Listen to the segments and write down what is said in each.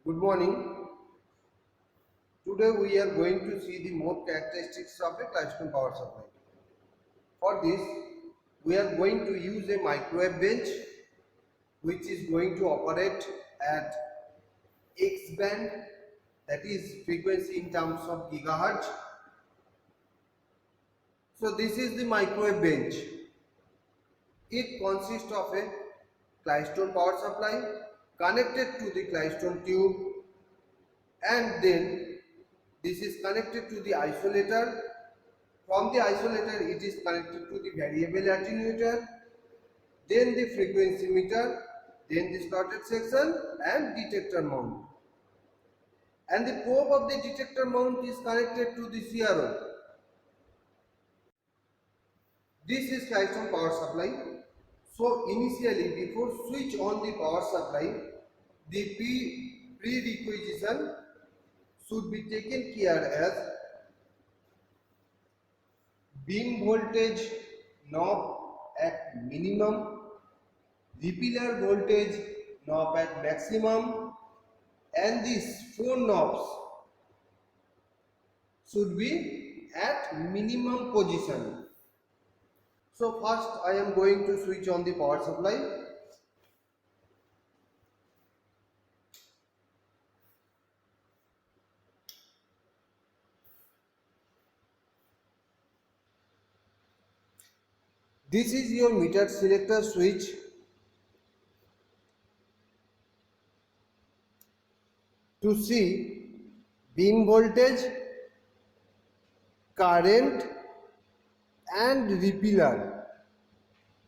Good morning. Today we are going to see the more characteristics of a Klystron power supply. For this, we are going to use a microwave bench which is going to operate at X band, that is frequency in terms of gigahertz. So this is the microwave bench. It consists of a Klystron power supply connected to the Klystron tube, and then this is connected to the isolator. From the isolator it is connected to the variable attenuator, then the frequency meter, then the slotted section and detector mount. And the probe of the detector mount is connected to the CRO. This is Klystron power supply. So initially, before switch on the power supply, the prerequisition should be taken care as beam voltage knob at minimum, repeater voltage knob at maximum, and these four knobs should be at minimum position. So first I am going to switch on the power supply. This is your meter selector switch. To see beam voltage, current and repeater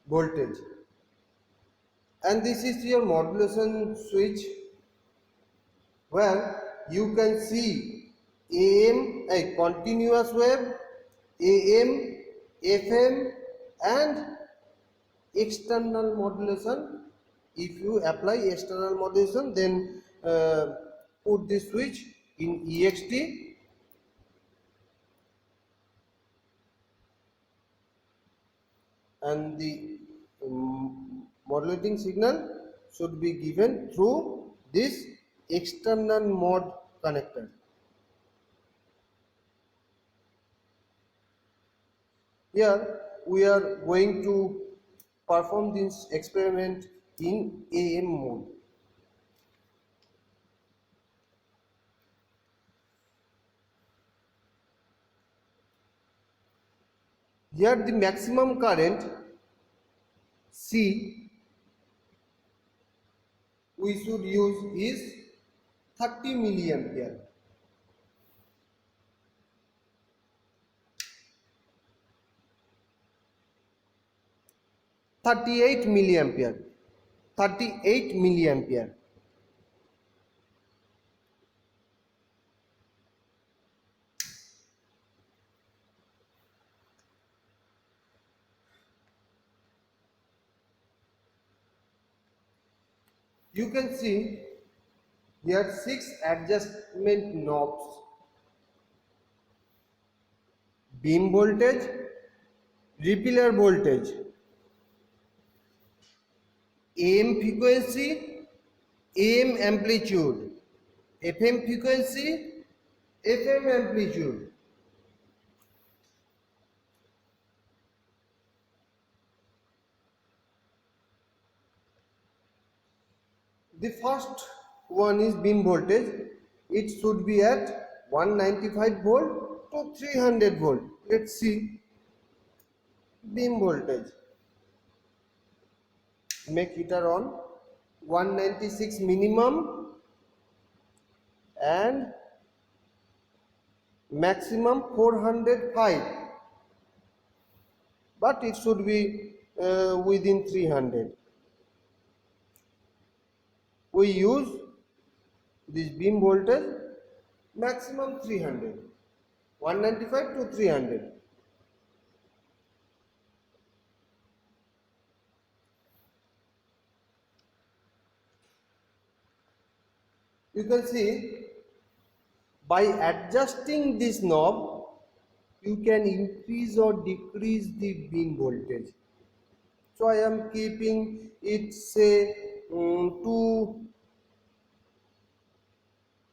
voltage, and this is your modulation switch where you can see AM, a continuous wave, AM, FM and external modulation. If you apply external modulation, then put the switch in EXT, and the modulating signal should be given through this external mod connector. Here we are going to perform this experiment in AM mode. Here the maximum current C we should use is 30 milliampere. $38 milliampere. 38 milliampere. You can see here 6 adjustment knobs: beam voltage, repeater voltage, AM frequency, AM amplitude, FM frequency, FM amplitude. The first one is beam voltage. It should be at 195 volt to 300 volt. Let's see beam voltage. Make heater on, 196 minimum and maximum 405, but it should be within 300. We use this beam voltage maximum 300, 195 to 300. You can see by adjusting this knob you can increase or decrease the beam voltage. So I am keeping it say to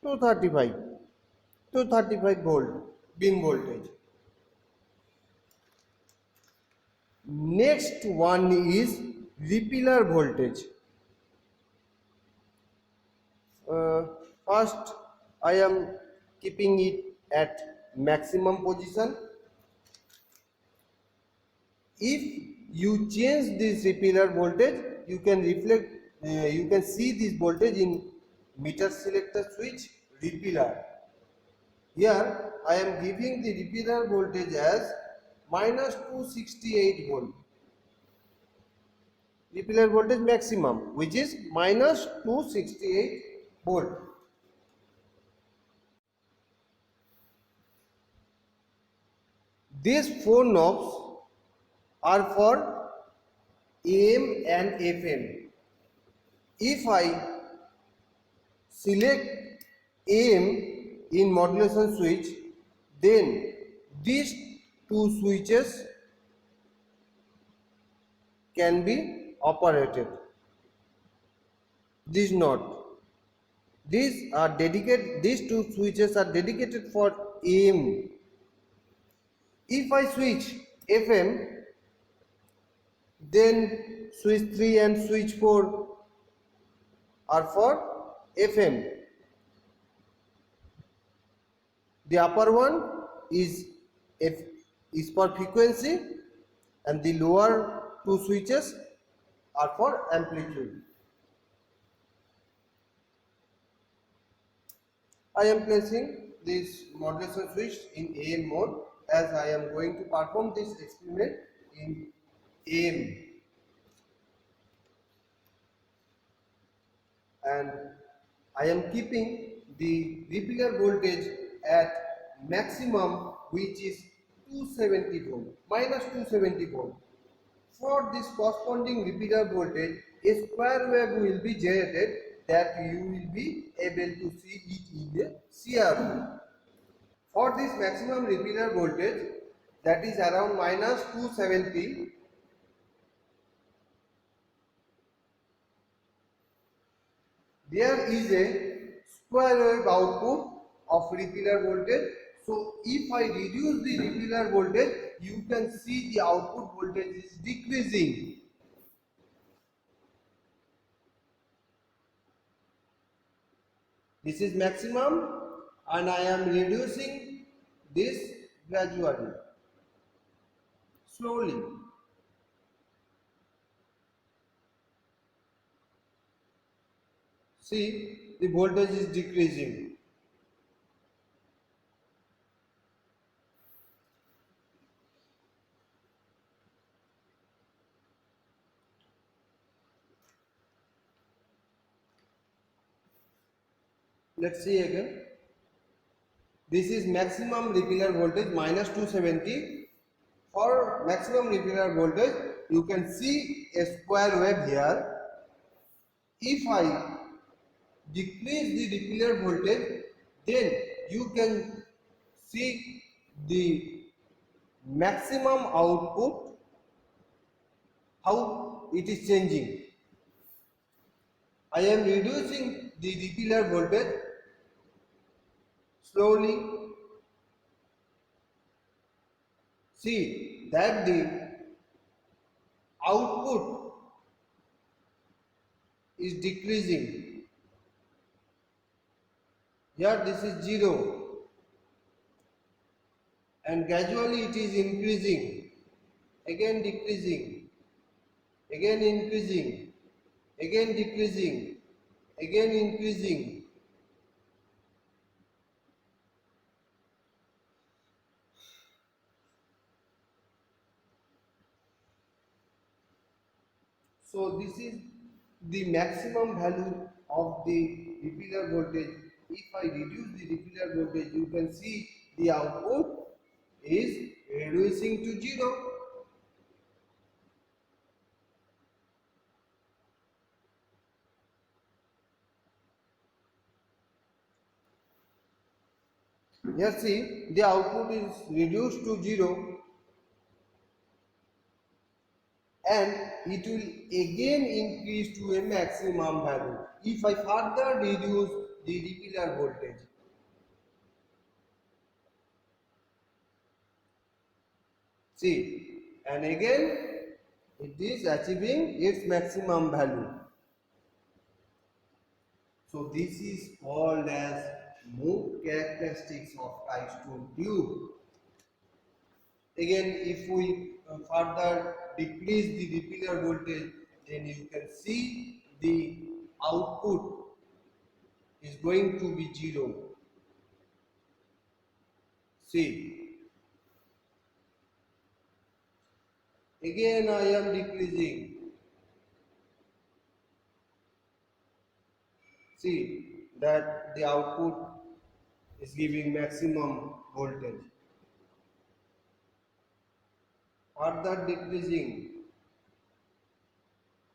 235, 235 volt beam voltage. Next one is repeller voltage. First, I am keeping it at maximum position. If you change this repeller voltage, you can you can see this voltage in meter selector switch repeller. Here I am giving the repeller voltage as minus 268 volt. Repeller voltage maximum, which is minus 268 volt. These four knobs are for AM and FM. If I select AM in modulation switch, then these two switches can be operated. These not. These two switches are dedicated for AM. If I switch FM, then switch 3 and switch 4 are for FM. The upper one is for frequency and the lower two switches are for amplitude. I am placing this modulation switch in AM mode as I am going to perform this experiment in AM. And I am keeping the repeller voltage at maximum, which is 270 volt, minus 270 volt. For this corresponding repeller voltage, a square wave will be generated that you will be able to see it in the CRO. For this maximum repeller voltage, that is around minus 270, there is a square wave output of repeller voltage. So if I reduce the repeller voltage, you can see the output voltage is decreasing. This is maximum and I am reducing this gradually, slowly. See, the voltage is decreasing. Let's see again. This is maximum repeller voltage minus 270. For maximum repeller voltage, you can see a square wave here. If I decrease the repeller voltage, then you can see the maximum output, how it is changing. I am reducing the repeller voltage slowly. See that the output is decreasing. Here this is 0 and gradually it is increasing, again decreasing, again increasing, again decreasing, again increasing. So this is the maximum value of the repeller voltage. If I reduce the repeller voltage, you can see the output is reducing to 0. Here see, the output is reduced to 0 and it will again increase to a maximum value. If I further reduce the repeater voltage. See, and again it is achieving its maximum value. So this is called as mode characteristics of Klystone tube. Again, if we further decrease the repeater voltage, then you can see the output is going to be 0. See, again I am decreasing. See that the output is giving maximum voltage. Further decreasing,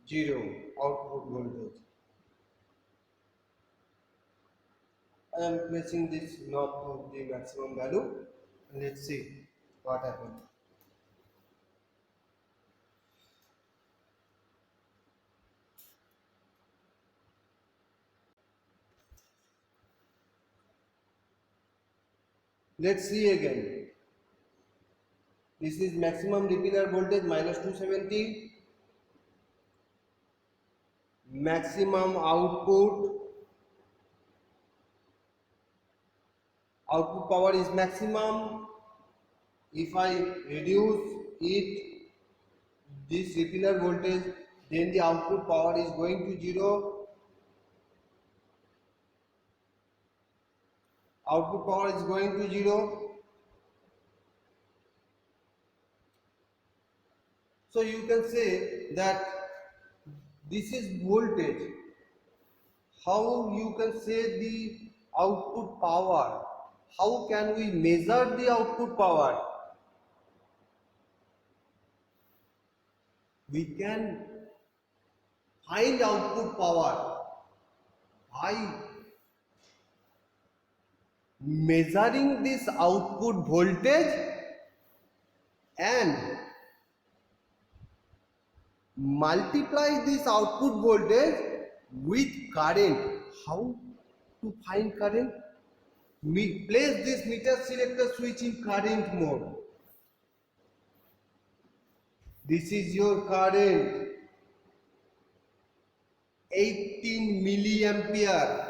0 output voltage. I am placing this knob to the maximum value. Let's see what happens. Let's see again. This is maximum repeater voltage minus 270. Maximum output power is maximum. If I reduce it, this repeater voltage, then the output power is going to 0. Output power is going to 0. So you can say that this is voltage. How you can say the output power? How can we measure the output power? We can find output power by measuring this output voltage and multiply this output voltage with current. How to find current? We place this meter selector switch in current mode. This is your current, 18 milliampere.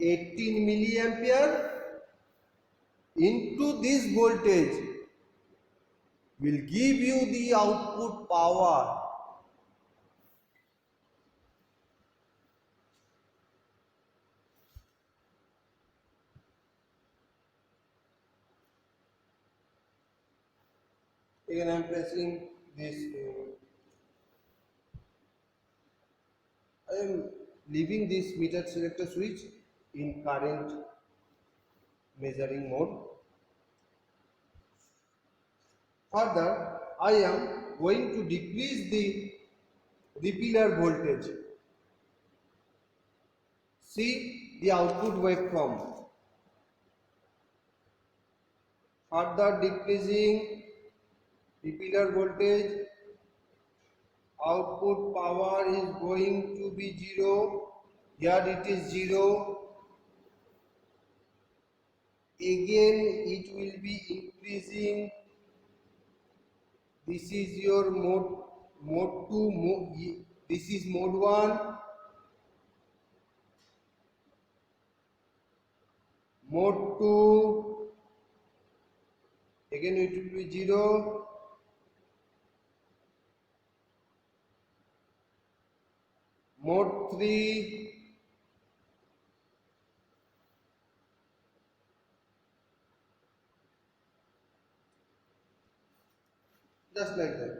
18 milliampere into this voltage will give you the output power. Again I am pressing this. I am leaving this meter selector switch in current measuring mode. Further, I am going to decrease the repeater voltage. See the output waveform. Further decreasing repeater voltage, output power is going to be 0. Here it is 0. Again it will be increasing. This is your mode 2, this is mode 1. Mode 2, again it will be 0. Mode 3, just like that.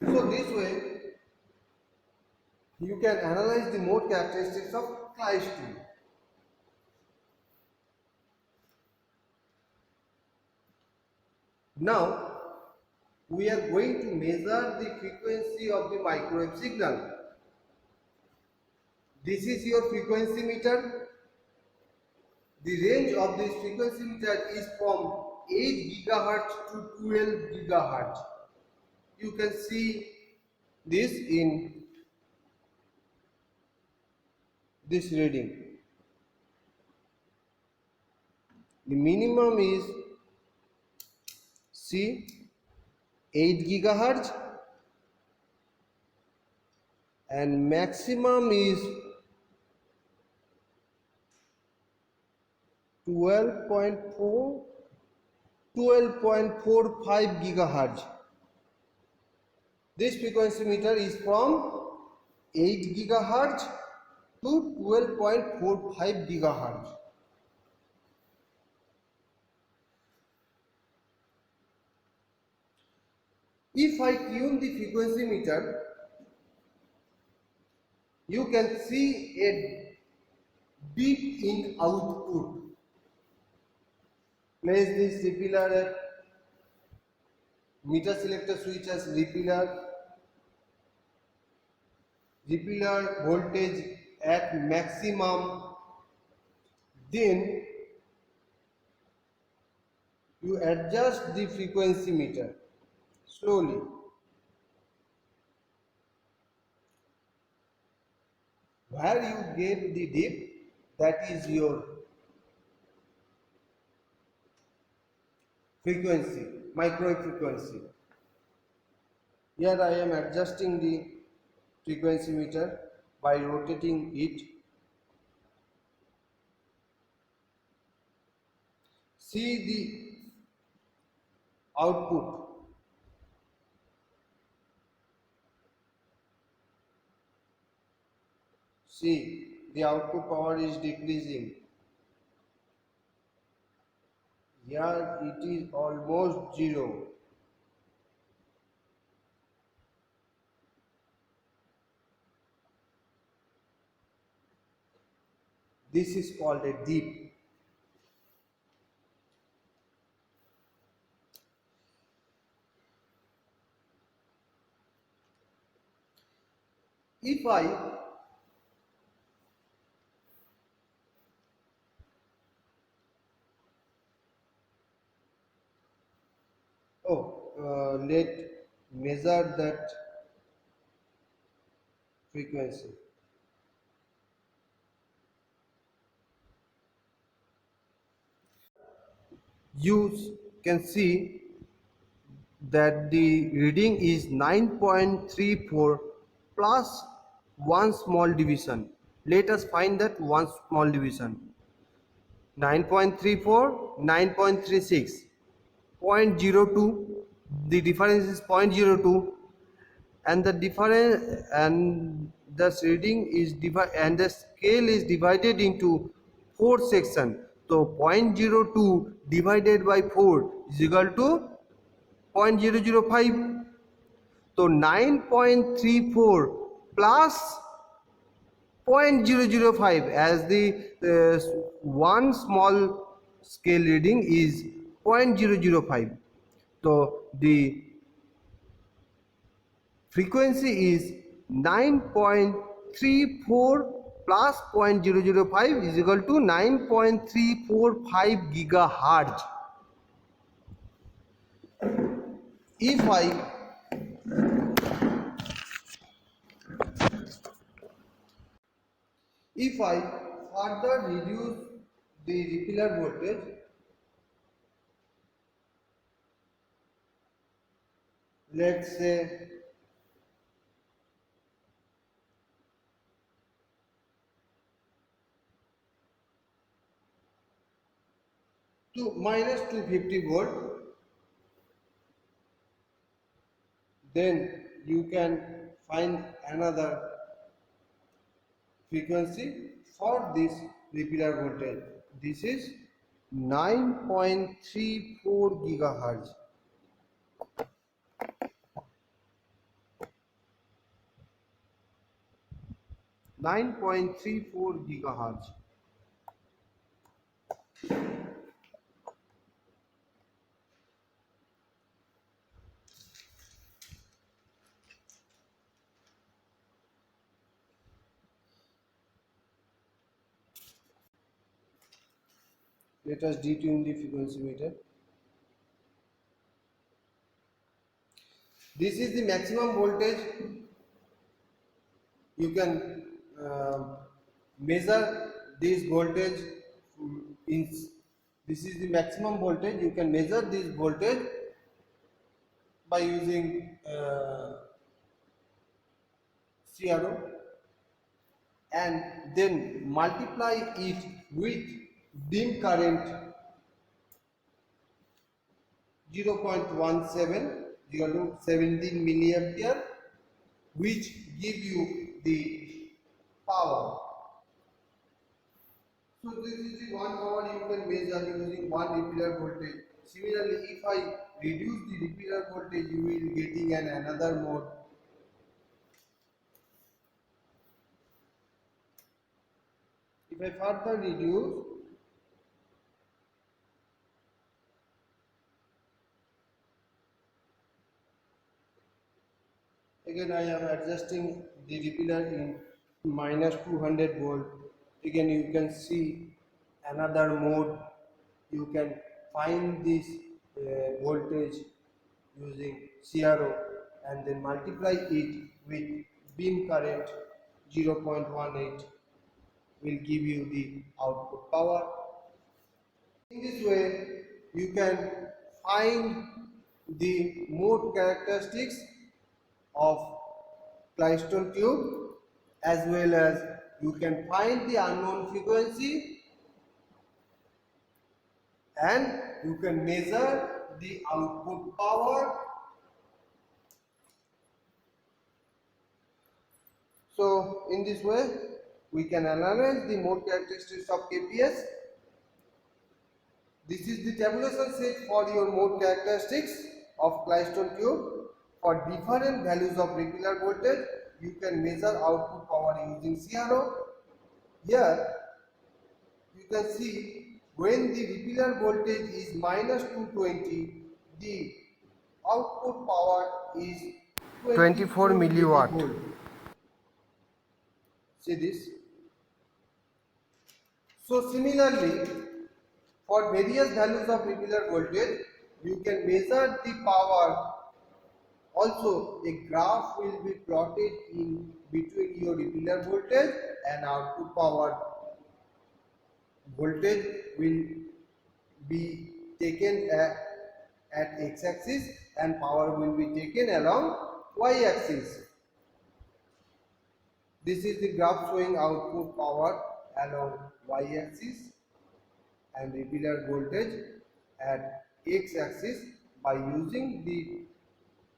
So this way you can analyze the mode characteristics of Klystone. Now we are going to measure the frequency of the microwave signal. This is your frequency meter. The range of this frequency meter is from 8 GHz to 12 GHz. you can see this in this reading. The minimum is C 8 gigahertz and maximum is 12.45 gigahertz. This frequency meter is from 8 gigahertz to 12.45 gigahertz. If I tune the frequency meter, you can see a dip in output. Place this repeater at meter selector switch as repeater voltage at maximum, then you adjust the frequency meter slowly. Where you get the dip, that is your frequency, microwave frequency. Here I am adjusting the frequency meter by rotating it. See the output. See, the output power is decreasing. Here it is almost zero. This is called a dip. If I let measure that frequency. You can see that the reading is 9.34 plus one small division. Let us find that one small division. 9.34, 9.36, 0.02, the difference is 0.02, and the difference and the reading is and the scale is divided into 4 sections. So 0.02 divided by 4 is equal to 0.005. So 9.34 plus 0.005 as the one small scale reading is 0.005. So the frequency is 9.34 plus 0.005 is equal to 9.345 gigahertz. If I further reduce the repeater voltage, let's say to minus 250 volt, then you can find another frequency for this repeater voltage. This is 9.34 gigahertz. 9.34 gigahertz. Let us detune the frequency meter. This is the maximum voltage. You can measure this voltage in. This is the maximum voltage. You can measure this voltage by using CRO, and then multiply it with beam current 0.17 17 milliampere, which give you the power. So this is the one power you can measure using one repeater voltage. Similarly, if I reduce the repeater voltage, you will getting another mode. If I further reduce, again I am adjusting the repeater in minus 200 volt. Again you can see another mode. You can find this voltage using CRO and then multiply it with beam current 0.18 will give you the output power. In this way you can find the mode characteristics of Klystron tube, as well as you can find the unknown frequency and you can measure the output power. So in this way we can analyze the mode characteristics of KPS. This is the tabulation set for your mode characteristics of Klystron tube. For different values of regular voltage, you can measure output power using CRO. Here you can see when the repeater voltage is minus 220, the output power is 24 milliwatt. See this. So similarly, for various values of repeater voltage, you can measure the power. Also, a graph will be plotted in between your repeater voltage and output power. Voltage will be taken at x-axis and power will be taken along y-axis. This is the graph showing output power along y-axis and repeater voltage at x-axis. By using the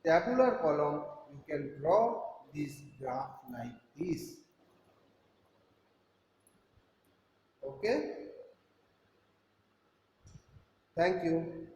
tabular column, you can draw this graph like this. Okay, thank you.